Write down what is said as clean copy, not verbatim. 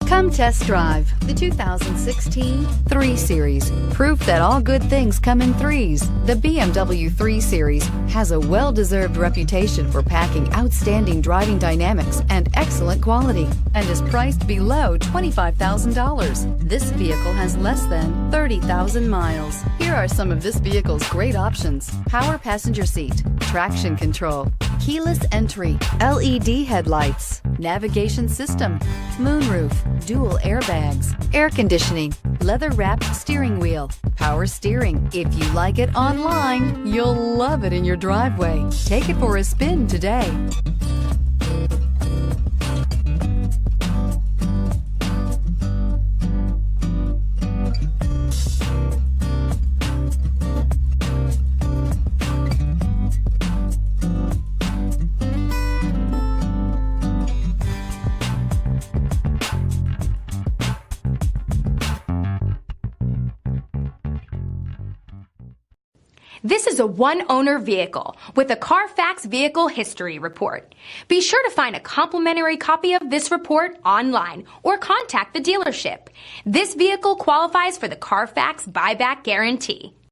Come test drive the 2016 3 Series. Proof that all good things come in threes. The BMW 3 Series has a well-deserved reputation for packing outstanding driving dynamics and excellent quality, and is priced below $25,000. This vehicle has less than 30,000 miles. Here are some of this vehicle's great options: power passenger seat, traction control, keyless entry, LED headlights, navigation system, moonroof, dual airbags, air conditioning, leather-wrapped steering wheel, power steering. If you like it online, you'll love it in your driveway. Take it for a spin today. This is a one-owner vehicle with a CARFAX Vehicle History Report. Be sure to find a complimentary copy of this report online or contact the dealership. This vehicle qualifies for the CARFAX Buyback Guarantee.